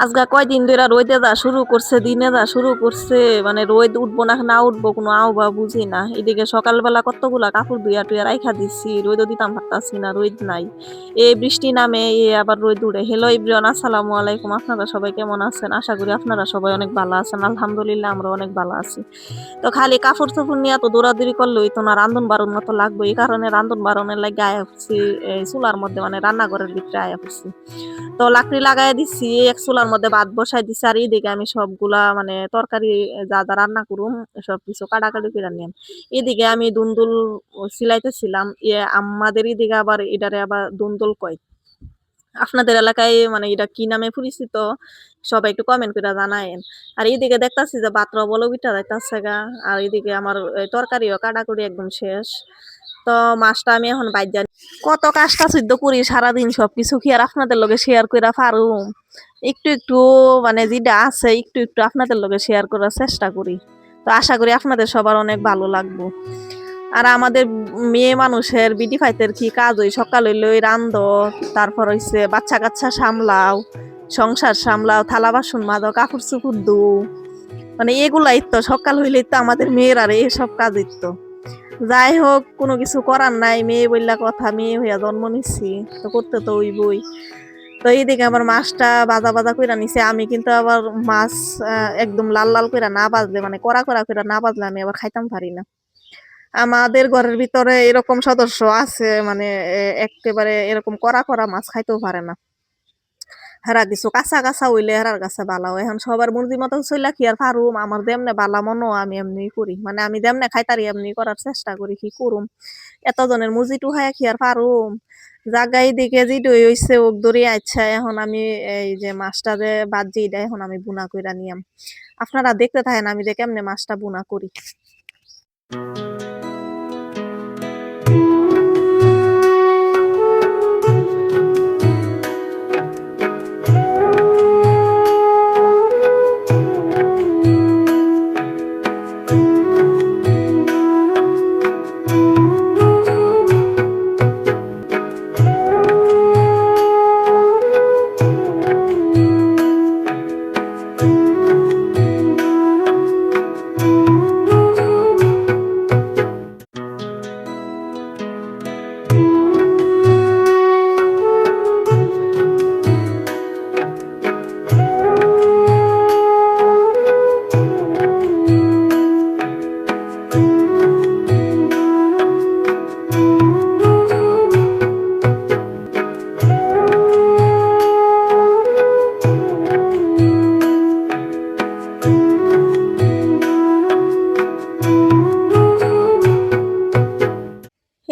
আজগা কয়দিন ধইরা রইদে যা শুরু করছে, দিনে যা শুরু করছে, মানে রোদ উঠবো না উঠবো কোনো আও-বা বুঝি না। এদিকে সকালবেলা কতগুলা কাপড় ধুইয়া-টুইয়া রাইখা দিছি, রইদও দিতাম পারতাছি না, রোদ নাই। বৃষ্টি নামে, আবার রোদ উড়ে। হ্যালো এভরিওয়ান, আসসালামু আলাইকুম। আপনারা সবাই কেমন আছেন? আশা করি আপনারা সবাই অনেক ভালো আছেন। আলহামদুলিল্লাহ আমরাও অনেক ভালো আছি। তো খালি কাপড়-চোপড় নিয়া তো দৌড়াদৌড়ি করলে হইতো না, রান্ধন-বাড়ন তো লাগবে। এই কারণে রান্ধন-বাড়নের লাইগা আয়া পড়ছি চুলার মধ্যে, মানে রান্নাঘরের ভিতরে আয়া পড়ছি। তো লাকড়ি লাগাই দিছি, এক চুলার মধ্যে ভাত বসাই দিছি, আর এইদিকে আমি সবগুলা মানে তরকারি যা যা রান্না করুম সবকিছু কাটাকাটি করে নিলাম। এদিকে আমি দুন্দুল সিলাইতেছিলাম। আমাদের এদিকে আবার এটারে আবার দুন্দুল কয়। আপনাদের এলাকায় মানে এটা কি নামে পরিচিত, সবাই একটু কমেন্ট করে জানায়েন। আর এইদিকে দেখতাছি যে ভাতটা বলক উইঠা যাইতাছে গা, আর এইদিকে আমার তরকারিও কাটাকুটি একদম শেষ। তো মাছটা আমি এখন বাইজা কত কাজটা সিদ্ধ করি সারাদিন, সবকিছু কি আর আপনাদের লগে শেয়ার কইরা পারুম? একটু একটু মানে যেটা আছে একটু একটু আপনাদের লগে শেয়ার করার চেষ্টা করি। তো আশা করি আপনাদের সবার অনেক ভালো লাগবো। আর আমাদের মেয়ে মানুষের বিটি ফাইতের কি কাজ হই, সকাল হইলে ওই রান্ধো, তারপর হইছে বাচ্চা কাচ্চা সামলাও, সংসার সামলাও, থালা বাসন মাজো, কাপড় চোপড় ধু, মানে এগুলাই তো সকাল হইলেই তো আমাদের মেয়ের আর এইসব কাজই তো। যাই হোক, কোনো কিছু করার নাই, মেয়ে বললা কথা, মেয়ে হইয়া জন্ম নিচ্ছি, তো করতে তো হইবই। তো এইদিকে আমার মাছটা বাজা বাজা কইরা নিছে। আমি কিন্তু আবার মাছ একদম লাল লাল কইরা না বাজলে, মানে কড়া কড়া কইরা না বাজলে আমি আবার খাইতাম পারি না। আমাদের ঘরের ভিতরে এরকম সদস্য আছে, মানে একেবারে এরকম কড়া কড়া মাছ খাইতেও পারে না। হেরা কিছু কাঁচা কাঁচা হইলে হেরার কাছে বালা হয়। এখন সবার মর্জি মতো চইলা কি আর পারুম? আমার যেমনে বালা মনো আমি এমনি করি, মানে আমি যেমনে খাইতারি এমনি করার চেষ্টা করি, কি করুম? এতজনের মুজি টুহায়া কি আর পারুম? জাগাই দিকে যেটাই হইছে ওক দরি, আচ্ছা এখন আমি এই যে মাছটা যে বাজি এটা এখন আমি বুনা কইরা নিয়াম। আপনারা দেখতে থাকেন আমি যে কেমনে মাছটা বুনা করি।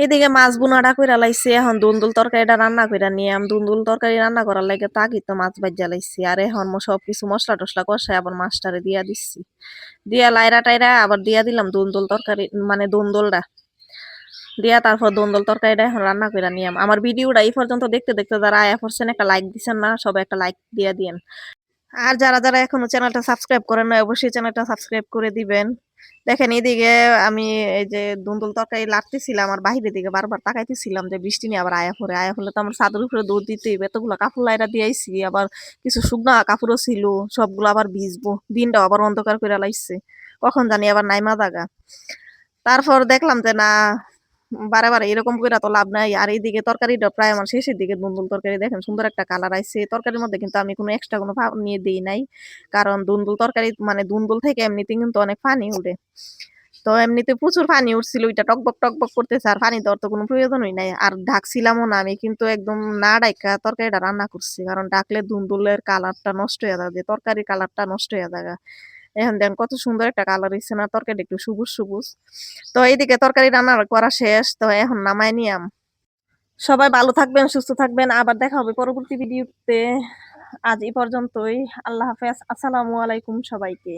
এদিকে মাছ বুনাটা কইরা লাইছি, এখন দুন্দুল তরকারিটা রান্না কইরা নিয়াম। দুন্দুল তরকারি রান্না করার লাগে তাগি তো মাছ ভাজ্জা লাইছি, আর এখন সবকিছু মশলা টসলা কষায় আবার মাছটারে দিয়া দিচ্ছি। দিয়া লাইরা টাইরা আবার দিয়া দিলাম দুন্দুল তরকারি, মানে দুন্দুলটা দিয়া তারপর দুন্দুল তরকারিটা এখন রান্না কইরা নিয়াম। আমার ভিডিওটা এই পর্যন্ত দেখতে দেখতে যারা আয়া পড়ছেন একটা লাইক দিছেন না, সবাই একটা লাইক দিয়া দিয়েন। আর যারা যারা এখনো চ্যানেলটা সাবস্ক্রাইব করেন নাই অবশ্যই চ্যানেলটা সাবস্ক্রাইব করে দিবেন। দেখেন এইদিকে আমি এই যে দুন্দুল তরকারি লাড়তেছিলাম, আর বাহিরের দিকে বারবার তাকাইতেছিলাম যে বৃষ্টি নিয়ে আবার আয়া পড়লে তো আমার ছাদের উপরে দৌড় দিতেই হইবে। এতগুলা কাপড় লাইরা দিয়াইছি, আবার কিছু শুকনা কাপড়ও ছিল, সবগুলো আবার ভিজবো। দিনটাও আবার অন্ধকার কইরা লাইছে, কখন জানি আবার নাইমা জাগা। তারপর দেখলাম যে না, বারে বারে এরকম কইরা তো লাভ নাই। আর এইদিকে তরকারিটা প্রায় আমার শেষের দিকে, দুন্দুল তরকারি দেখেন সুন্দর একটা কালার আইছে। তরকারির মধ্যে কিন্তু আমি কোনো এক্সট্রা কোনো নিয়ে দেই নাই, কারণ দুন্দুল তরকারি মানে দুন্দুল থেকে এমনিতে কিন্তু অনেক পানি উঠে। তো এমনিতে প্রচুর পানি উঠছিল, ওইটা টকবক টকবক করতেছে, আর পানি দেওয়ার তো কোনো প্রয়োজনই নাই। আর ঢাকছিলামও না, আমি কিন্তু একদম না ডাইকা তরকারিটা রান্না করছি, কারণ ডাকলে দুন্দুলের কালারটা নষ্ট হয়ে যাবে, তরকারির কালারটা নষ্ট হয়ে যাবে। এখন দেখেন কত সুন্দর একটা কালার হইছে না, তরকারিটা একটু সবুজ সবুজ। তো এইদিকে তরকারি রান্না করা শেষ, তো এখন নামায় নিয়াম। সবাই ভালো থাকবেন, সুস্থ থাকবেন, আবার দেখা হবে পরবর্তী ভিডিওতে। আজ এই পর্যন্তই। আল্লাহ হাফেজ, আসসালামু আলাইকুম সবাইকে।